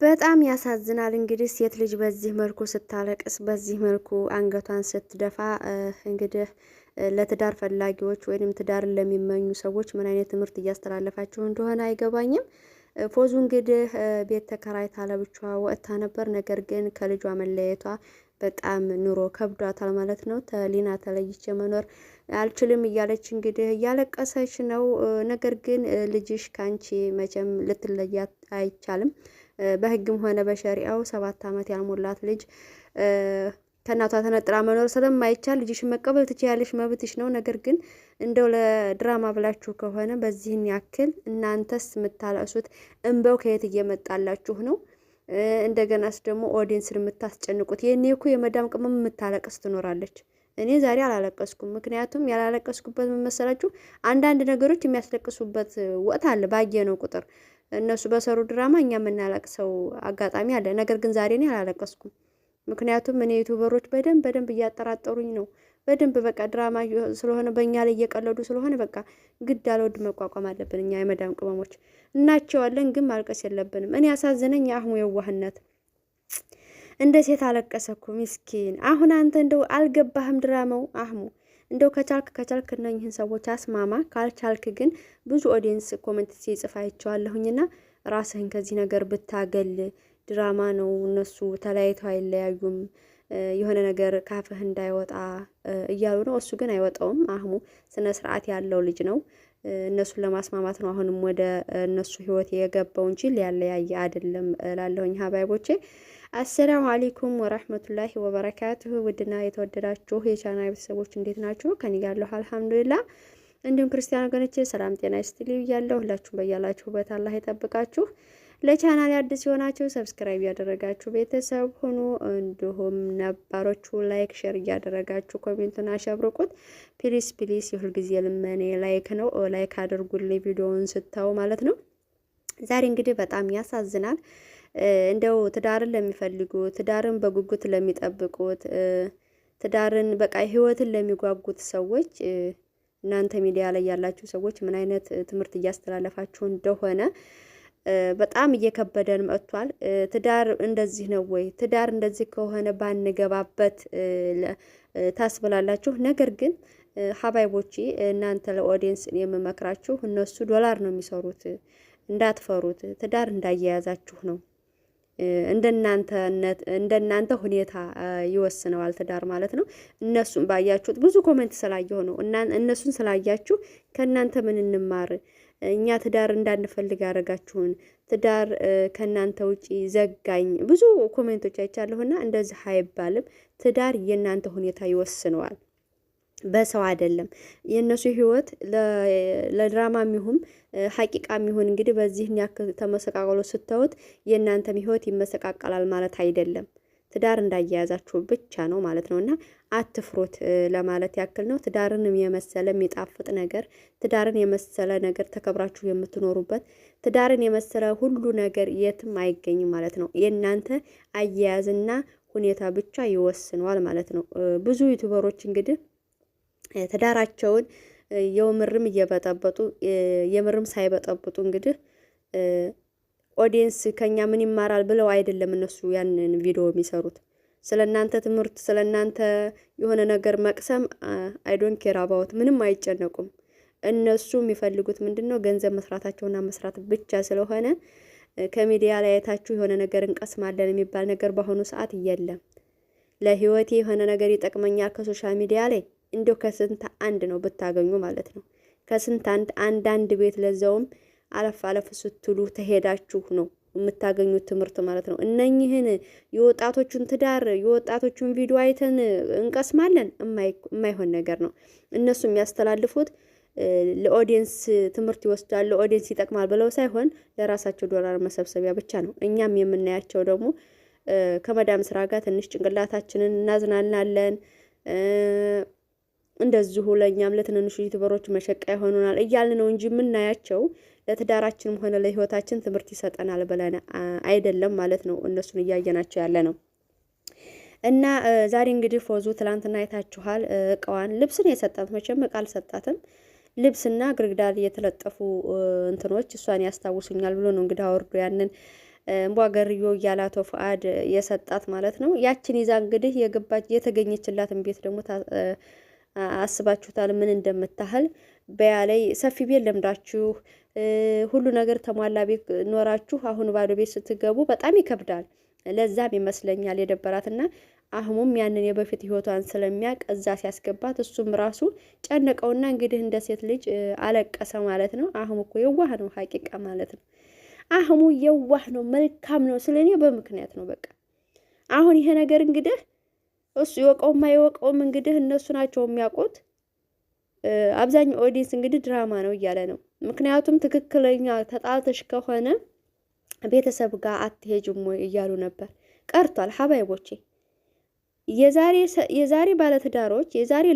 በጣም ያሳዝናል። እንግዲህ ሴት ልጅ በዚህ መልኩ ስታለቅስ፣ በዚህ መልኩ አንገቷን ስትደፋ እንግዲህ ለትዳር ፈላጊዎች ወይንም ትዳርን ለሚመኙ ሰዎች ምን አይነት ትምህርት እያስተላለፋቸው እንደሆነ አይገባኝም። ፎዙ እንግዲህ ቤት ተከራይታ ለብቻዋ ወጥታ ነበር። ነገር ግን ከልጇ መለየቷ በጣም ኑሮ ከብዷታል ማለት ነው። ተሊና ተለይቼ መኖር አልችልም እያለች እንግዲህ እያለቀሰች ነው። ነገር ግን ልጅሽ ካንቺ መቼም ልትለያት አይቻልም። በህግም ሆነ በሸሪአው 7 ዓመት ያልሞላት ልጅ ከእናቷ ተነጥላ መኖር ስለማይቻል ልጅሽን መቀበል ትችያለሽ፣ መብትሽ ነው። ነገር ግን እንደው ለድራማ ብላችሁ ከሆነ በዚህን ያክል እናንተስ የምታለቅሱት እንበው ከየት እየመጣላችሁ ነው? እንደገናስ ደግሞ ኦዲየንስን የምታስጨንቁት። የኔ እኮ የመዳም ቅመም የምታለቅስ ትኖራለች። እኔ ዛሬ አላለቀስኩም። ምክንያቱም ያላለቀስኩበት ምን መሰላችሁ? አንዳንድ ነገሮች የሚያስለቅሱበት ወቅት አለ ባየነው ቁጥር እነሱ በሰሩ ድራማ እኛ የምናለቅሰው አጋጣሚ አለ። ነገር ግን ዛሬ እኔ አላለቀስኩም። ምክንያቱም እኔ ዩቲዩበሮች በደንብ እያጠራጠሩኝ ነው። በደንብ በቃ ድራማ ስለሆነ በእኛ ላይ እየቀለዱ ስለሆነ በቃ ግድ አልወድ መቋቋም አለብን። እኛ የመዳም ቅመሞች እናቸዋለን፣ ግን ማልቀስ የለብንም። እኔ ያሳዝነኝ የአህሙ የዋህነት። እንደ ሴት አለቀሰ እኮ ምስኪን። አሁን አንተ እንደው አልገባህም ድራማው አህሙ። እንደው ከቻልክ እነኝህን ሰዎች አስማማ። ካልቻልክ ግን ብዙ ኦዲየንስ ኮሜንት ሲጽፍ አይቼዋለሁኝና ራስህን ከዚህ ነገር ብታገል። ድራማ ነው፣ እነሱ ተለያይተው አይለያዩም፣ የሆነ ነገር ካፍህ እንዳይወጣ እያሉ ነው። እሱ ግን አይወጣውም። አህሙ ስነ ስርዓት ያለው ልጅ ነው። እነሱን ለማስማማት ነው አሁንም ወደ እነሱ ህይወት የገባው እንጂ ሊያለያየ አይደለም እላለሁኝ ሀባይቦቼ። አሰላሙ አለይኩም ወራህመቱላሂ ወበረካቱሁ። ውድና የተወደዳችሁ የቻናል ቤተሰቦች እንዴት ናችሁ? ከኔ ጋር ያለው አልሐምዱሊላህ። እንዲሁም ክርስቲያን ወገኖቼ ሰላም ጤና ይስጥልኝ ብያለሁ። ሁላችሁም በያላችሁበት አላህ ይጠብቃችሁ። ለቻናል አዲስ የሆናችሁ ሰብስክራይብ ያደረጋችሁ ቤተሰብ ሁኑ። እንዲሁም ነባሮቹ ላይክ ሼር እያደረጋችሁ ኮሜንቱን አሸብርቁት። ፕሊስ ፕሊስ፣ የሁልጊዜ ልመኔ ላይክ ነው። ላይክ አድርጉልኝ ቪዲዮውን ስታዩ ማለት ነው። ዛሬ እንግዲህ በጣም ያሳዝናል። እንደው ትዳርን ለሚፈልጉ፣ ትዳርን በጉጉት ለሚጠብቁት፣ ትዳርን በቃ ህይወትን ለሚጓጉት ሰዎች እናንተ ሚዲያ ላይ ያላችሁ ሰዎች ምን አይነት ትምህርት እያስተላለፋችሁ እንደሆነ በጣም እየከበደን መጥቷል። ትዳር እንደዚህ ነው ወይ? ትዳር እንደዚህ ከሆነ ባንገባበት ታስብላላችሁ። ነገር ግን ሀባይቦቼ እናንተ ለኦዲየንስ የምመክራችሁ እነሱ ዶላር ነው የሚሰሩት፣ እንዳትፈሩት። ትዳር እንዳያያዛችሁ ነው። እንደናንተ ሁኔታ ይወስነዋል ትዳር ማለት ነው። እነሱን ባያችሁት ብዙ ኮሜንት ስላየሁ ነው። እነሱን ስላያችሁ ከእናንተ ምን እንማር? እኛ ትዳር እንዳንፈልግ ያደረጋችሁን ትዳር ከእናንተ ውጪ ዘጋኝ ብዙ ኮሜንቶች አይቻለሁና እንደዚህ አይባልም። ትዳር የእናንተ ሁኔታ ይወስነዋል፣ በሰው አይደለም። የእነሱ ህይወት ለድራማም ይሁን ሀቂቃም ይሁን እንግዲህ በዚህን ያክል ተመሰቃቅሎ ስታዩት የእናንተም ህይወት ይመሰቃቀላል ማለት አይደለም። ትዳር እንዳያያዛችሁ ብቻ ነው ማለት ነውና አትፍሩት ለማለት ያክል ነው። ትዳርን የመሰለ የሚጣፍጥ ነገር፣ ትዳርን የመሰለ ነገር ተከብራችሁ የምትኖሩበት፣ ትዳርን የመሰለ ሁሉ ነገር የትም አይገኝም ማለት ነው። የእናንተ አያያዝና ሁኔታ ብቻ ይወስነዋል ማለት ነው። ብዙ ዩቲዩበሮች እንግዲህ ትዳራቸውን የምርም እየበጠበጡ የምርም ሳይበጠብጡ እንግዲህ ኦዲየንስ ከኛ ምን ይማራል ብለው አይደለም እነሱ ያንን ቪዲዮ የሚሰሩት። ስለናንተ ትምህርት፣ ስለናንተ የሆነ ነገር መቅሰም አይዶን ኬር አባውት ምንም አይጨነቁም። እነሱ የሚፈልጉት ምንድነው? ገንዘብ መስራታቸውና መስራት ብቻ ስለሆነ ከሚዲያ ላይ አይታችሁ የሆነ ነገር እንቀስማለን የሚባል ነገር በአሁኑ ሰዓት የለም። ለህይወቴ የሆነ ነገር ይጠቅመኛል ከሶሻል ሚዲያ ላይ እንደው ከስንት አንድ ነው ብታገኙ ማለት ነው። ከስንት አንድ ቤት ለዛውም አለፍ ስትሉ ተሄዳችሁ ነው የምታገኙት ትምህርት ማለት ነው። እነኚህን የወጣቶቹን ትዳር የወጣቶቹን ቪዲዮ አይተን እንቀስማለን፣ የማይሆን ነገር ነው። እነሱ የሚያስተላልፉት ለኦዲየንስ ትምህርት ይወስዳል፣ ለኦዲየንስ ይጠቅማል ብለው ሳይሆን ለራሳቸው ዶላር መሰብሰቢያ ብቻ ነው። እኛም የምናያቸው ደግሞ ከመዳም ስራ ጋር ትንሽ ጭንቅላታችንን እናዝናናለን። እንደዚሁ ለኛም ለትንንሹ ዩቲዩበሮች መሸቃ ይሆኑናል እያልን ነው እንጂ የምናያቸው ለትዳራችንም ሆነ ለህይወታችን ትምህርት ይሰጠናል ብለን አይደለም ማለት ነው። እነሱን እያየናቸው ያለ ነው። እና ዛሬ እንግዲህ ፎዙ ትላንትና አይታችኋል። እቃዋን ልብስን የሰጣት መቼም እቃ አልሰጣትም። ልብስና ግርግዳ የተለጠፉ እንትኖች እሷን ያስታውሱኛል ብሎ ነው እንግዲህ አወርዶ ያንን እንቧገርዮ እያላቶ ፉአድ የሰጣት ማለት ነው። ያችን ይዛ እንግዲህ የገባች የተገኘችላትን ቤት ደግሞ አስባችሁታል ምን እንደምታህል። በያ ላይ ሰፊ ቤት ለምዳችሁ ሁሉ ነገር ተሟላ ቤት ኖራችሁ አሁን ባዶ ቤት ስትገቡ በጣም ይከብዳል። ለዛም ይመስለኛል የደበራትና አህሙም ያንን የበፊት ህይወቷን ስለሚያውቅ እዛ ሲያስገባት እሱም ራሱ ጨነቀውና እንግዲህ እንደ ሴት ልጅ አለቀሰ ማለት ነው። አህሙ እኮ የዋህ ነው ሀቂቃ ማለት ነው። አህሙ የዋህ ነው፣ መልካም ነው። ስለኔ በምክንያት ነው በቃ። አሁን ይሄ ነገር እንግዲህ እሱ ይወቀውም አይወቀውም እንግዲህ እነሱ ናቸው የሚያውቁት። አብዛኛው ኦዲየንስ እንግዲህ ድራማ ነው እያለ ነው። ምክንያቱም ትክክለኛ ተጣልተሽ ከሆነ ቤተሰብ ጋር አትሄጅም ወይ እያሉ ነበር። ቀርቷል ሀባይቦቼ። የዛሬ ባለትዳሮች የዛሬ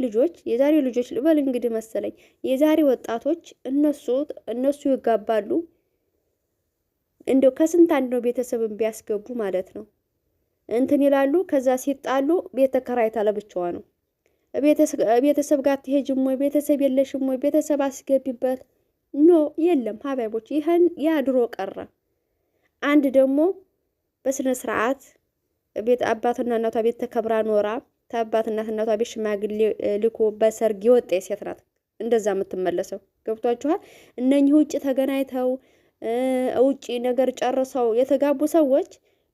ልጆች ልበል እንግዲህ መሰለኝ የዛሬ ወጣቶች እነሱ ይጋባሉ። እንደው ከስንት አንድ ነው ቤተሰብን ቢያስገቡ ማለት ነው እንትን ይላሉ። ከዛ ሲጣሉ ቤት ተከራይታ ለብቻዋ ነው። ቤተሰብ ጋር አትሄጂም ወይ ቤተሰብ የለሽም ወይ ቤተሰብ አስገቢበት ኖ የለም ሀባይቦች። ይሄን ያ ድሮ ቀረ። አንድ ደግሞ በስነ ስርዓት ቤት አባትና እናቷ ቤት ተከብራ ኖራ ታባትና እናቷ ቤት ሽማግሌ ልኮ በሰርግ የወጣ ሴት ናት እንደዛ የምትመለሰው። ገብቷችኋል? እነኚህ ውጪ ተገናኝተው ውጪ ነገር ጨርሰው የተጋቡ ሰዎች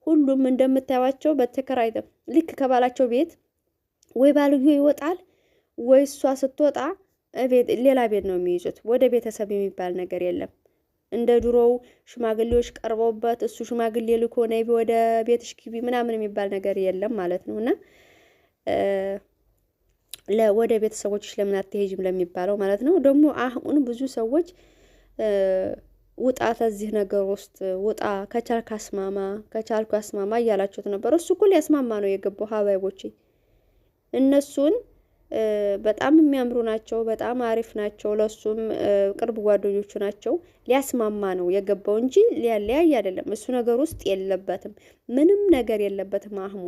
ሁሉም እንደምታዩቸው በተከራይተው ልክ ከባላቸው ቤት ወይ ባልዮ ይወጣል ወይ እሷ ስትወጣ ሌላ ቤት ነው የሚይዙት። ወደ ቤተሰብ የሚባል ነገር የለም። እንደ ድሮው ሽማግሌዎች ቀርበውበት እሱ ሽማግሌ ልኮ ነይ ወደ ቤትሽ ግቢ ምናምን የሚባል ነገር የለም ማለት ነው። እና ወደ ቤተሰቦችሽ ለምን አትሄጂም ለሚባለው ማለት ነው። ደግሞ አሁን ብዙ ሰዎች ውጣ ከዚህ ነገር ውስጥ ውጣ፣ ከቻልክ አስማማ እያላችሁት ነበር። እሱ እኮ ሊያስማማ ነው የገባው ሀባይቦቼ። እነሱን በጣም የሚያምሩ ናቸው፣ በጣም አሪፍ ናቸው። ለሱም ቅርብ ጓደኞቹ ናቸው። ሊያስማማ ነው የገባው እንጂ ሊያለያይ አይደለም። እሱ ነገር ውስጥ የለበትም፣ ምንም ነገር የለበትም። አህሙ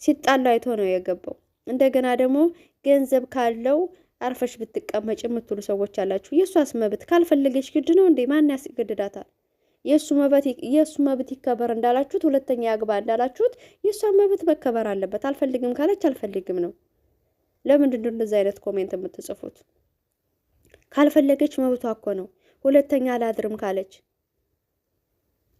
ሲጣሉ አይቶ ነው የገባው። እንደገና ደግሞ ገንዘብ ካለው አርፈሽ ብትቀመጭ የምትሉ ሰዎች አላችሁ። የእሷስ መብት ካልፈለገች ግድ ነው እንዴ? ማን ያስገድዳታል? የእሱ መብት ይከበር እንዳላችሁት፣ ሁለተኛ ያግባ እንዳላችሁት የእሷ መብት መከበር አለበት። አልፈልግም ካለች አልፈልግም ነው። ለምንድን ነው እንደዚህ አይነት ኮሜንት የምትጽፉት? ካልፈለገች መብቷ እኮ ነው። ሁለተኛ አላድርም ካለች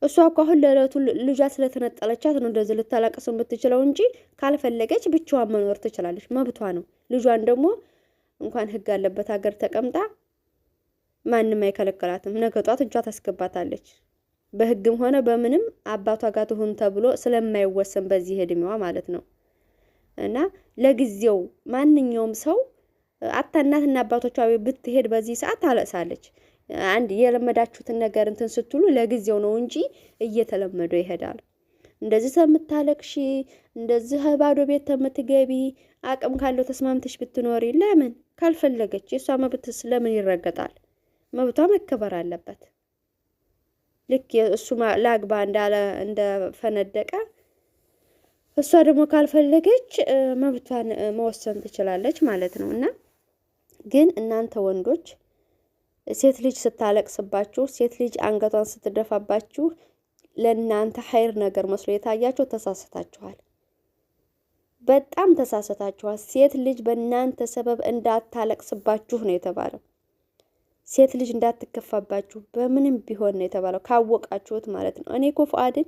እሷ እኮ አሁን ለእለቱ ልጇ ስለተነጠለቻት ነው እንደዚህ ልታላቅስ የምትችለው እንጂ ካልፈለገች ብቻዋን መኖር ትችላለች፣ መብቷ ነው። ልጇን ደግሞ እንኳን ሕግ አለበት ሀገር ተቀምጣ ማንም አይከለከላትም። ነገ ጧት እጇ ታስገባታለች። በሕግም ሆነ በምንም አባቷ ጋር ትሁን ተብሎ ስለማይወሰን በዚህ እድሜዋ ማለት ነው። እና ለጊዜው ማንኛውም ሰው አታ እናትና አባቶቿ ብትሄድ በዚህ ሰዓት ታለቅሳለች። አንድ የለመዳችሁትን ነገር እንትን ስትሉ ለጊዜው ነው እንጂ እየተለመደው ይሄዳል። እንደዚህ ተምታለቅሺ እንደዚህ ባዶ ቤት ተምትገቢ አቅም ካለው ተስማምተሽ ብትኖሪ ለምን? ካልፈለገች የሷ መብትስ ለምን ይረገጣል? መብቷ መከበር አለበት። ልክ እሱ ላግባ እንዳለ እንደፈነደቀ እሷ ደግሞ ካልፈለገች መብቷን መወሰን ትችላለች ማለት ነው። እና ግን እናንተ ወንዶች ሴት ልጅ ስታለቅስባችሁ፣ ሴት ልጅ አንገቷን ስትደፋባችሁ ለእናንተ ኸይር ነገር መስሎ የታያችሁ ተሳስታችኋል። በጣም ተሳስታችኋል። ሴት ልጅ በእናንተ ሰበብ እንዳታለቅስባችሁ ነው የተባለው። ሴት ልጅ እንዳትከፋባችሁ በምንም ቢሆን ነው የተባለው፣ ካወቃችሁት ማለት ነው። እኔ እኮ ፉአድን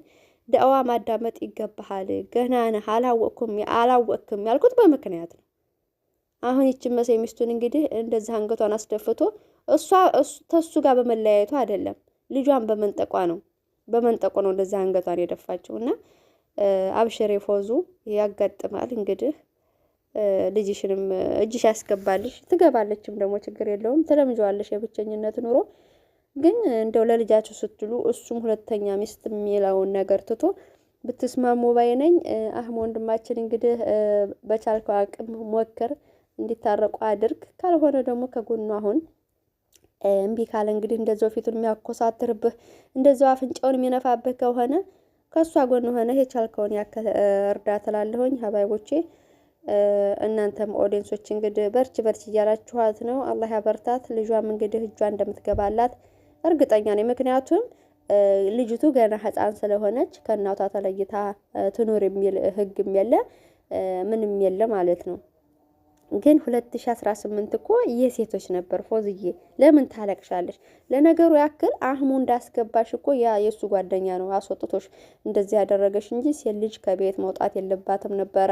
ደዋ ማዳመጥ ይገባሃል፣ ገና ነህ፣ አላወቅክም ያልኩት በምክንያት ነው። አሁን ይችን መሰይ ሚስቱን እንግዲህ እንደዚህ አንገቷን አስደፍቶ ተሱ ጋር በመለያየቱ አይደለም ልጇን በመንጠቁ ነው እንደዚህ አንገቷን የደፋችው። እና አብሽሬ ፎዙ ያጋጥማል እንግዲህ ልጅሽንም እጅሽ ያስገባልሽ፣ ትገባለችም ደግሞ ችግር የለውም፣ ትለምጀዋለሽ የብቸኝነት ኑሮ። ግን እንደው ለልጃችሁ ስትሉ እሱም ሁለተኛ ሚስት የሚለውን ነገር ትቶ ብትስማሙ ባይ ነኝ። አህሙ ወንድማችን እንግዲህ በቻልከው አቅም ሞክር፣ እንዲታረቁ አድርግ። ካልሆነ ደግሞ ከጎኑ አሁን እምቢ ካለ እንግዲህ እንደዛው ፊቱን የሚያኮሳትርብህ እንደዛው አፍንጫውን የሚነፋብህ ከሆነ ከሷ ጎን ሆነ የቻልከውን ያከል እርዳታ ላለሁኝ ሀባይቦቼ። እናንተም ኦዲየንሶች እንግዲህ በርች እያላችኋት ነው። አላህ ያበርታት። ልጇም እንግዲህ እጇ እንደምትገባላት እርግጠኛ ነኝ። ምክንያቱም ልጅቱ ገና ህፃን ስለሆነች ከእናቷ ተለይታ ትኑር የሚል ህግም የለ ምንም የለ ማለት ነው። ግን 2018 እኮ የሴቶች ነበር። ፎዝዬ ለምን ታለቅሻለሽ? ለነገሩ ያክል አህሙ እንዳስገባሽ እኮ ያ የሱ ጓደኛ ነው አስወጥቶሽ እንደዚህ ያደረገሽ እንጂ ሴት ልጅ ከቤት መውጣት የለባትም ነበረ።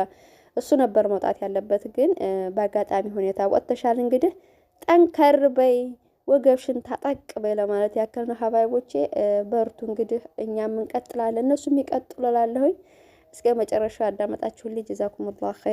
እሱ ነበር መውጣት ያለበት። ግን በአጋጣሚ ሁኔታ ወጥተሻል። እንግዲህ ጠንከር በይ፣ ወገብሽን ታጠቅ በይ ለማለት ያክል ነው። ሀባይቦቼ በርቱ። እንግዲህ እኛም እንቀጥላለን፣ እነሱም ይቀጥላላለሁኝ። እስከ መጨረሻው ያዳመጣችሁልኝ ጀዛኩሙላሁ ኸይር።